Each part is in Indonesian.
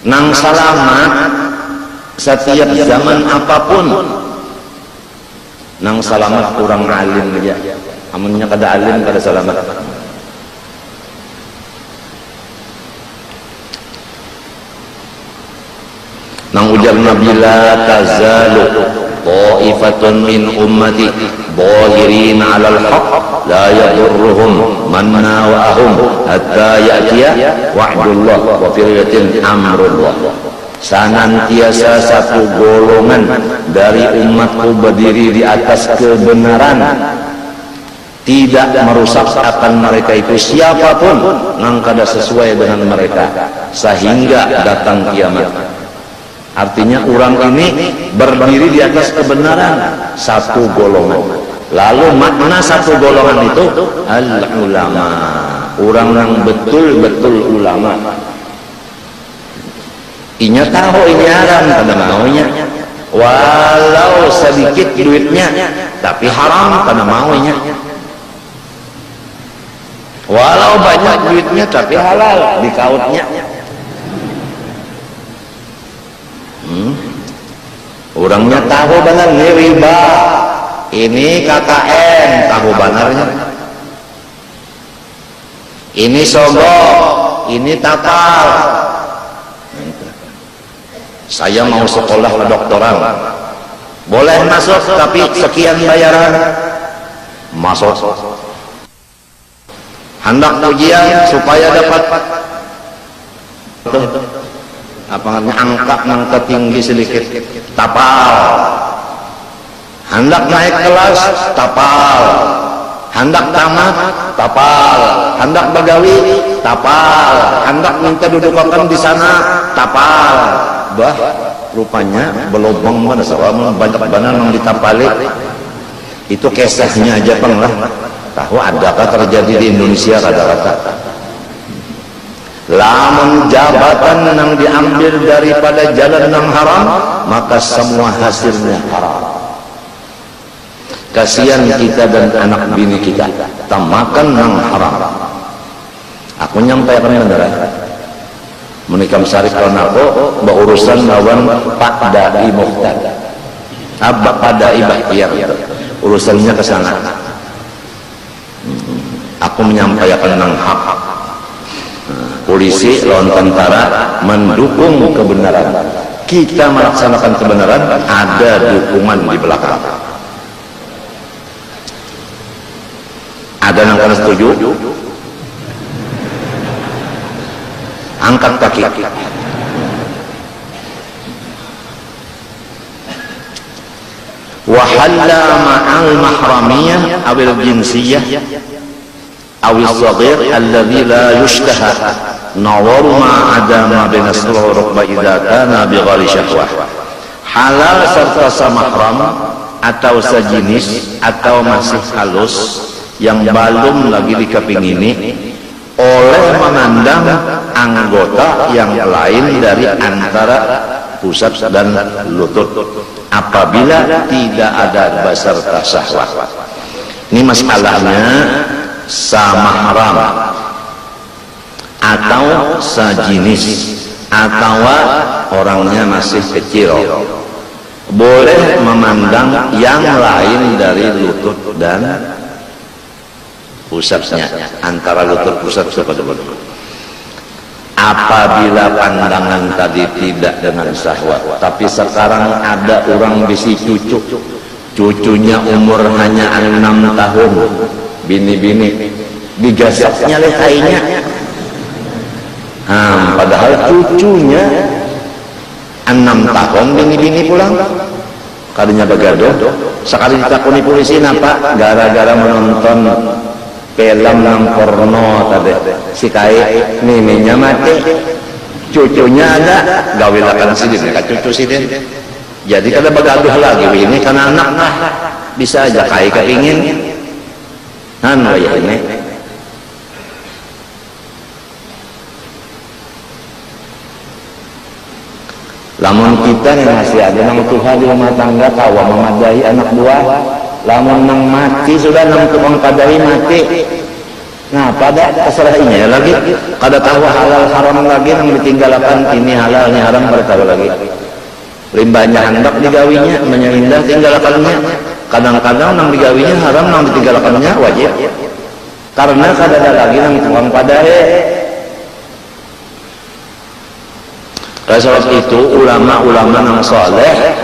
nang salamat setiap zaman apapun, nang salamat kurang alim aja, amunnya kada alim kada salamat. Nang ujar Nabi, la tazalu ta'ifatun min ummati zahirin 'alal haqq la yadurruhum man nawahum hatta ya'tiya wa'dullah wa firyatin amrullah. Senantiasa satu golongan dari umatku berdiri di atas kebenaran, tidak merusak akan mereka itu siapapun nang kada sesuai dengan mereka sehingga datang kiamat. Artinya orang ini berdiri di atas kebenaran, satu golongan. Lalu makna satu golongan itu al-ulama, orang yang betul-betul ulama. Inya tahu ini haram pada maunya, walau sedikit duitnya, tapi haram pada maunya. Walau banyak duitnya tapi halal dikautnya. Orangnya tahu benar ini riba, ini KKN, tahu benarnya. Ini sogok, ini tapal. Saya mau sekolah kedokteran, boleh masuk tapi sekian bayaran. Masuk. Hendak ujian supaya dapat apa namanya angka tinggi sedikit, tapal. Hendak naik kelas, tapal. Hendak tamat, tapal. Hendak begawi, tapal. Hendak minta dudukan di sana, tapal. Bah, rupanya belobong pada soal banyak benar yang ditapali. Itu kisahnya aja bang lah. Tahu adakah terjadi di Indonesia rata-rata? Lamun jabatan yang diambil daripada jalan yang haram, maka semua hasilnya haram. Kasihan kita dan anak bini kita tamakan yang haram. Aku nyampaikan beneran menikam syarif kawan aku berurusan lawan Pak Dai Muhtad, Pak Dai Bahtiar, urusannya ke sana. Aku menyampaikan yang hak. Polisi lawan tentara mendukung kebenaran, kita melaksanakan kebenaran, ada dukungan di belakang. Ada yang kena setuju? Angkat kaki. Wahalla ma'al mahramiyah awil jinsiyah awil saghir alladhi la yushtaha nawaru ma'adama binasruh rukba idha kana bighali syahwah. Halal serta samahram atau sejenis atau masih halus yang belum lagi dikepingini oleh memandang anggota yang lain dari antara pusat dan lutut apabila tidak ada beserta syahwat. Ini masalahnya samahram atau sejenis atau orangnya masih kecil boleh memandang yang lain dari lutut dan pusatnya, antara lutut pusat kepada lutut. Apabila pandangan tadi tidak dengan syahwat, tapi sekarang ada orang bisi cucunya umur hanya 6 tahun, bini-bini digasaknya lehainya, padahal cucunya 6 tahun bini-bini pulang kadinya begaduh. Sekali ditakuni polisi napa gara-gara menonton film yang porno tadi, si kai nininya mati, cucunya ada gawilakan sidin kan cucu sidin. Jadi kada begaduh lagi ini karena anak nah bisa aja kai kepingin ya ini. Lamun kita yang masih ada nang Tuhan di rumah tangga tawa memadai anak buah, lamun nang mati sudah nang tukang kadai mati, Nah pada terserah ini lagi kada tahu halal haram lagi yang ditinggalkan, ini halal ini haram kada tahu lagi. Limbahnya hendak digawinya menyelindah tinggalkannya, kadang-kadang nang digawinya haram nang ditinggalkannya wajib, karena kada ada lagi nang tukang padae. Sebab itu ulama-ulama nang soleh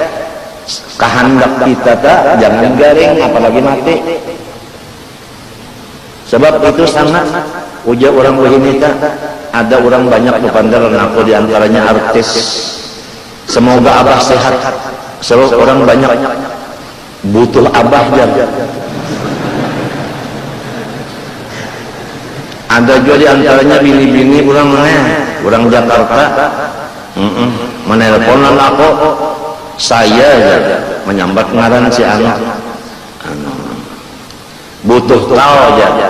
kehendak kita tak jangan garing apalagi mati. Sebab itu sangat ujar orang begini tak ada orang banyak berpandar aku diantaranya artis. Semoga abah sehat. Sebab orang banyak butuh abah jar. Ada juga diantaranya bini-bini orang Jakarta. Menelponan aku saya menyambat ngaran si anak butuh kau aja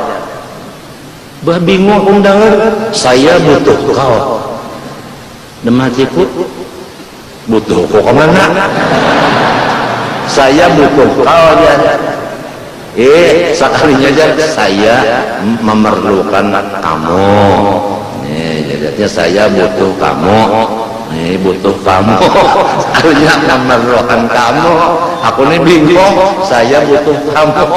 bah bingung undangan saya butuh kau dematiku butuh kau kemana saya butuh kau aja sekalinya aja saya memerlukan kamu jadinya saya butuh kamu butuh kamu sekalinya memerlukan kamu aku ini bingung saya butuh kamu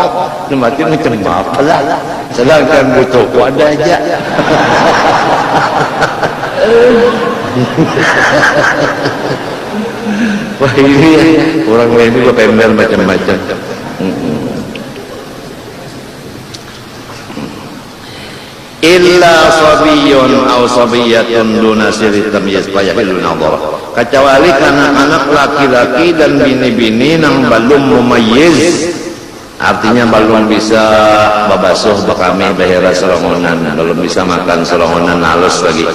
mati macam apa lah sedangkan butuhku ada aja. Wah ini orang lain juga pembel macam-macam. Illa sabiyun aw sabiyatun duna siri tamyiz fayahilun nadhar, kecuali anak-anak laki-laki dan bini-bini yang belum memayyiz, artinya belum bisa babasuh bakami bahira serongonan, belum bisa makan serongonan halus lagi,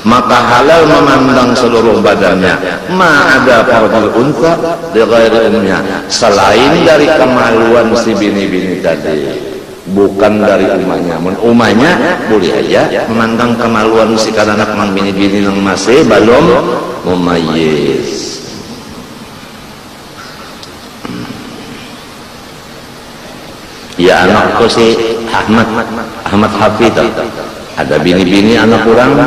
maka halal memandang seluruh badannya ma ada fardul unta di ghairi umnya, selain dari kemaluan si bini-bini tadi, bukan dari umahnya. Umahnya boleh aja memandang kemaluan si anak mang bini-bini yang masih belum mumayyiz. Ya anakku si Ahmad Hafid, ada bini-bini anak kurang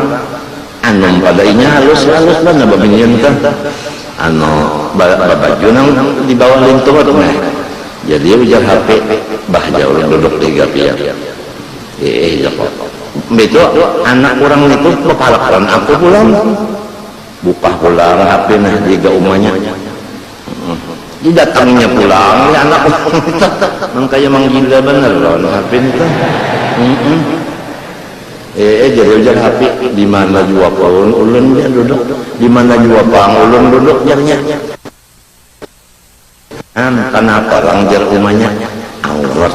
anu padainya halus-halus lah naba binian kan anu baju nang di bawah lintuh nah. Jadi ujar HP bah jauh duduk di gapian itu anak orang itu kepalakan aku pulang buka pulang HP nah juga umahnya datangnya pulang ya anak makanya manggila bener loh HP itu jadi ujar HP di mana jua pun ulun dia duduk di mana jua pang ulun duduk jarnya kenapa orang jar rumahnya aurat.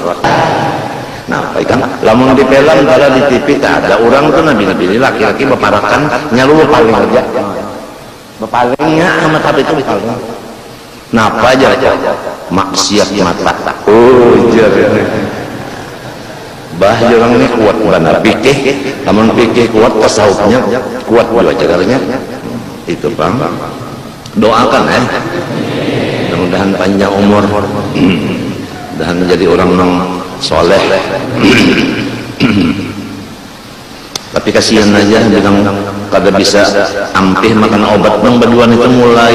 Nah, kan lamun di film kalau di TV tak ada orang tuh nabi-nabi laki-laki beparakan nyalu paling aja. Bepalingnya amat tapi itu paling. Napa aja maksiat mata. Oh, jar. Bah orang ini kuat benar fikih, lamun fikih kuat tasawufnya kuat juga jagarnya. Itu Bang. Doakan mudah-mudahan panjang umur dan menjadi orang yang soleh. Tapi kasihan aja bilang kada bisa ampih makan obat nang baduan itu mulai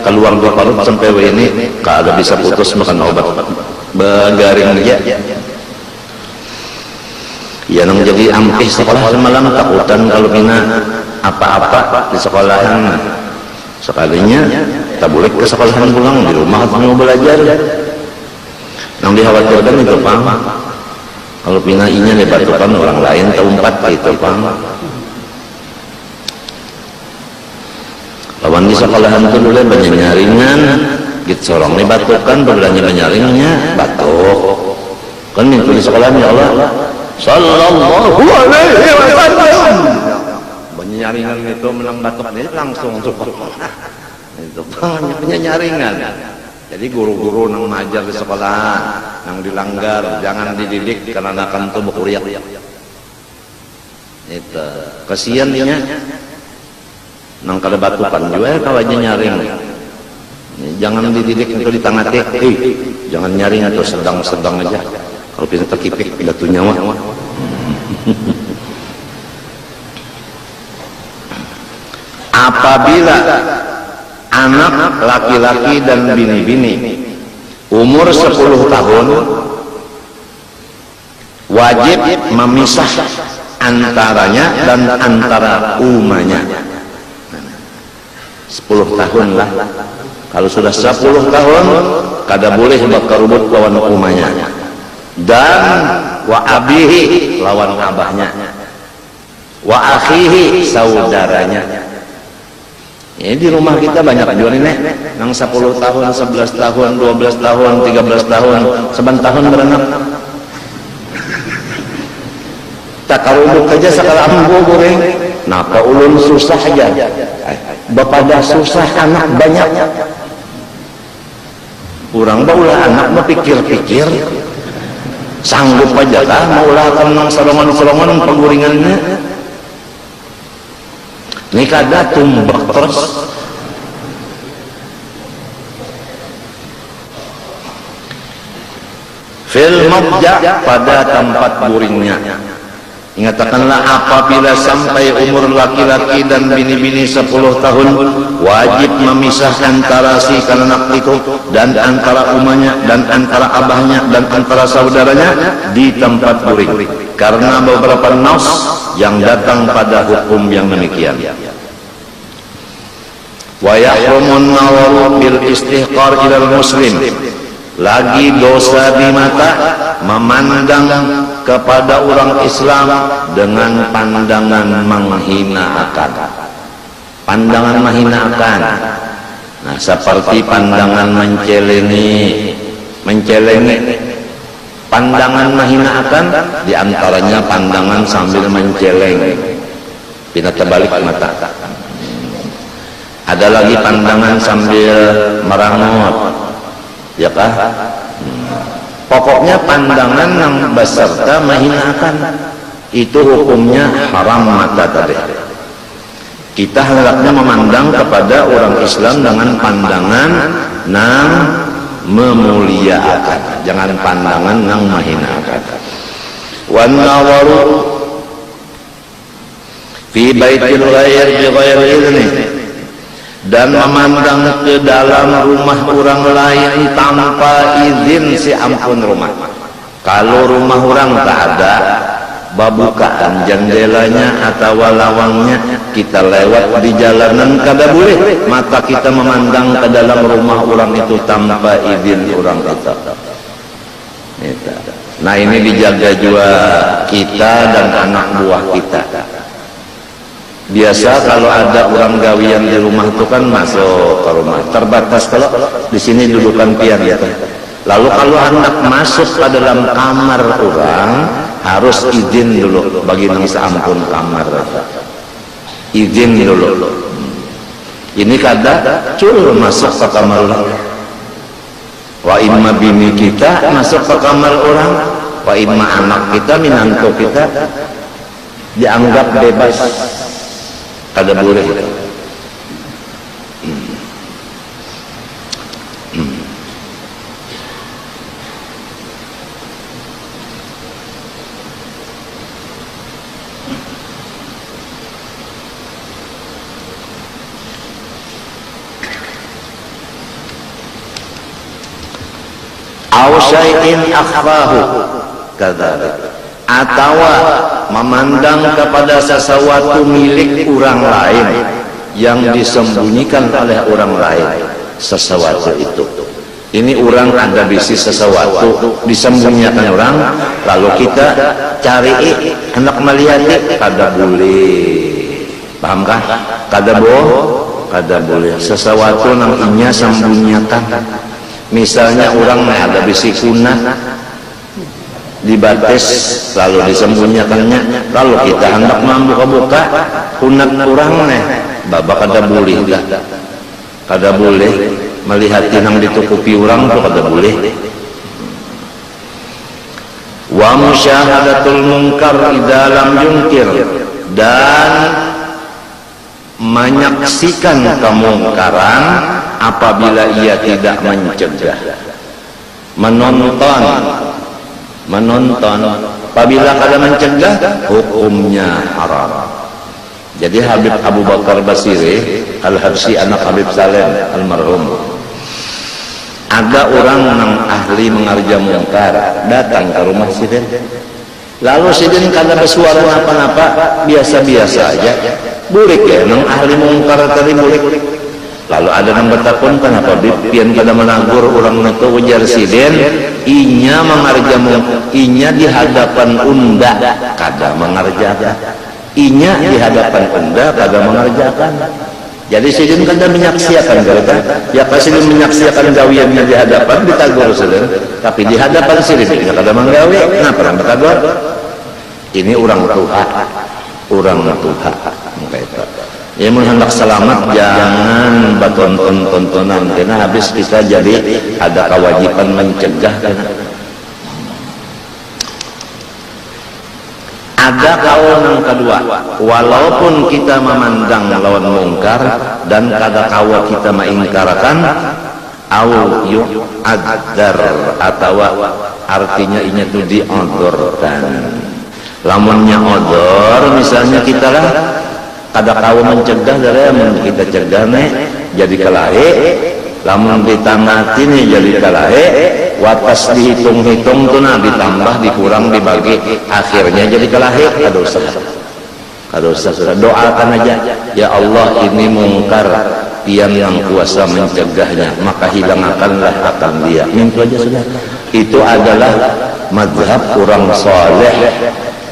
keluar dua parut sampai ini kada bisa putus makan obat begaring aja ya nang jadi ampih sekolah semalam takutan kalau bina apa-apa di sekolahan sekalinya tak boleh ke sekolahan pulang di rumah mau belajar yang dikhawatirkan itu Pang kalau pinainya dibatukan orang lain terumpat itu Pang lawan di sekolahan itu dulu banyak nyaringan gitu sorong dibatukan berlanya nyaringnya batuk kan itu di sekolahan ya Allah sallallahu alaihi wasallam banyak nyaringan itu menang batuk ini langsung itu banyak nyaringan. Jadi guru-guru nang ngajar di sekolah nang dilanggar jangan dididik karena akan tuh berkuliah itu kasihan nya nang kada batukan juga kawannya nyaring jangan dididik itu ditangati jangan nyaring atau sedang-sedang aja kalau pintar kipik batu nyawa Apabila anak laki-laki dan bini-bini umur 10 tahun, wajib memisah antaranya dan antara umanya. 10 tahun lah. Kalau sudah 10 tahun, kada boleh berkerubut lawan umanya. Dan wa abihi, lawan abahnya. Wa akhihi, saudaranya. Ini di rumah kita banyak juga nih, yang 10 tahun, 11 tahun, 12 tahun, 13 tahun, 7 tahun berenak. Tak karubuk aja sekala ambu goreng. Napa ulun susah aja. Bapada susah anak banyak. Urang baulah anak mah pikir-pikir. Sanggup aja kah maulah kenang solongan-solongan pengguringannya. Ini kada tumbak terus. Fil mabja, pada tempat buringnya. Ingatkanlah apabila sampai umur laki-laki dan bini-bini 10 tahun, wajib memisah antara si anak itu dan antara umanya dan antara abahnya dan antara saudaranya di tempat buring, karena beberapa nas yang datang pada hukum yang demikian. Wa yahrumun nawaru bil istihqar ilal muslim, lagi dosa di mata memandang kepada orang Islam dengan pandangan menghinakan. Pandangan menghinakan. Nah, seperti pandangan mencelengi. Pandangan menghinakan diantaranya pandangan sambil menceleng. Pindah terbalik mata. Ada lagi pandangan sambil merangut. Ya kah? Pokoknya pandangan yang beserta menghinakan itu hukumnya haram mata tadi. Kita hendaknya memandang kepada orang Islam dengan pandangan yang memuliakan, jangan pandangan yang menghinakan. Wan nawaru fi baitil ghair bi ghairi idzni, dan memandang ke dalam rumah orang lain tanpa izin si ampun rumah. Kalau rumah orang tak ada babukaan jendelanya atau lawangnya, kita lewat di jalanan kada boleh mata kita memandang ke dalam rumah orang itu tanpa izin orang itu. Nah, ini dijaga juga kita dan anak buah kita. Biasa kalau ada orang gawian di rumah itu kan masuk ke rumah, terbatas. Kalau di sini dudukan pian ya. Lalu kalau anak masuk ke dalam kamar orang, harus izin dulu bagi nang seampun kamar. Izin dulu. Ini kada cul masuk ke kamar orang. Wa imma bini kita masuk ke kamar orang, wa imma anak kita, minantu kita dianggap bebas. Kada boleh. Aw syai'in akhfahu kadzalik, atau memandang kepada sesuatu milik orang lain yang disembunyikan oleh orang lain. Sesuatu itu, ini orang ada bisnis sesuatu disembunyikan orang, lalu kita cari hendak melihat, kada boleh. Pahamkah? Kada boleh sesuatu yang inya sembunyikan. Misalnya orang ada bisi kunah dibates lalu disembunyikannya, lalu kita hendak membuka-buka kunat orang babak kada boleh, kada boleh melihat yang ditutupi orang itu kada boleh. Wa musyahadatul munkar idza lam yunkir, dan menyaksikan kemungkaran apabila ia tidak mencegah. Menonton Apabila kada mencegah, hukumnya haram. Jadi Habib Abu Bakar Basiri Al-Habsyi, anak Habib Salim almarhum, ada orang yang ahli mengarja mungkar datang ke rumah Sidin. Lalu Sidin kada bersuara apa-apa, biasa-biasa aja. Bulik ya, nang ahli mungkar tadi bulik. Lalu ada yang bertakun, kenapa pian kada menagur orang itu ujar Sidin, inya mengarja mungkar, inya di hadapan unda kada mengerjakan, inya di hadapan unda kada mengerjakan. Jadi Sidin kada menyaksikan kata, ya pas Sidin menyaksikan gawiannya di hadapan ditagur Sidin, tapi di hadapan Sidin kada menggawe, kenapa orang bertagur? Ini orang Tuhan, orang Tuhan. Ya menghendak selamat jangan bertonton-tontonan, karena habis kita jadi ada kewajiban mencegah. Ada kaul yang kedua, walaupun kita memandang lawan mungkar dan kada kawa kita mengingkarkan, au yu'addar, atau artinya ini tuh diodorkan. Lamunnya odor, misalnya kita lah kada kawa mencegah dari kita cegah nih jadi kelahi, lamun ditangati nih jadi kelahi, watas dihitung-hitung tuh nah ditambah dikurang dibagi akhirnya jadi kelahi, kada usah sudah doakan aja, ya Allah ini mungkar, Pian yang kuasa mencegahnya, maka hilanganlah akan dia. Itu aja sudah. Itu adalah mazhab orang saleh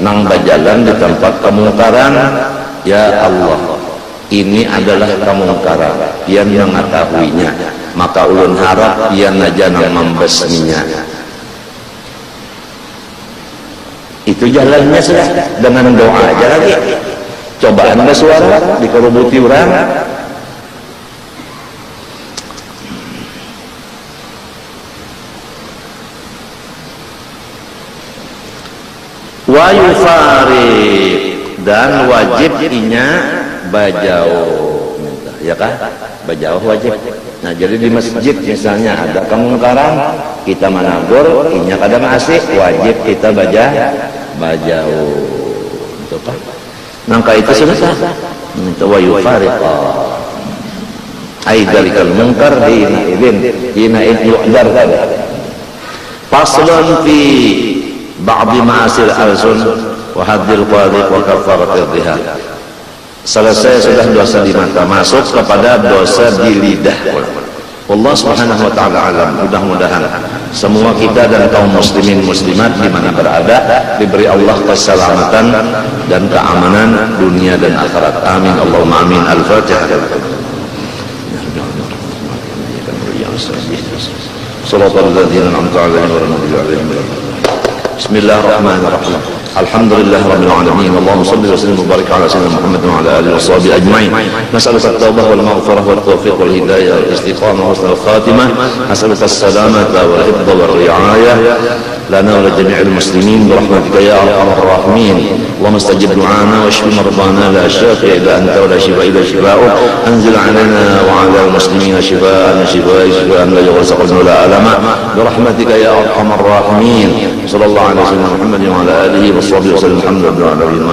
nang berjalan di tempat kemungkaran. Ya Allah, ini adalah kemungkaran, Pian yang mengetahuinya, maka ulun harap Pian aja nang membasminya. Itu jalannya sudah, dengan doa aja lagi. Cobaan bersuara dikerubuti orang. Wa yufariq, dan wajib inya bajauh, ya kan? Bajauh wajib. Nah jadi di masjid misalnya ada kemungkaran, kita menagur, inya kada masih, wajib kita bajauh. Itu apa? Nangka itu selesai. Itu wa yufariq. Ai dalikal munkar hina yu'dar. Faslun fi ba'di ma'asil alsun wa haddil qadhi wa kafaratil dhihar. Selesai sudah dosa di mata, masuk kepada dosa di lidah. Allah Subhanahu wa taala alam. Mudah-mudahan semua kita dan kaum muslimin muslimat di mana berada diberi Allah keselamatan dan keamanan dunia dan akhirat. Amin Allahumma amin. Al-Fatihah. Shalatul ladzina an'amta 'alaihim wa rahmatullahi. Bismillahirrahmanirrahim. Alhamdulillah rabbil alamin. Allahumma shalli wa sallim wa barik ala sayyidina Muhammad wa ala alihi washabihi ajmain. Nas'aluka at-taubah wal maghfirah wat tawfiq wal hidayah wal istiqamah wa husnul khatimah. Nas'aluka as-salamata wal hifdha wal ri'ayah lana wa li jami'il muslimin bi rahmatika ya arhamar rahimin. Allahumma istajib du'ana wa shfi mardana la shafi'a illa anta wa la shifa illa shifa'uk. Anzil 'alaina wa 'ala al-muslimina shifaan shifaan la yughsaqu la alama bi rahmatika ya arhamar rahimin. Sallallahu alaihi wa sallam Muhammad wa ala alihi wa sahbihi wa sallam. Alhamdulillah.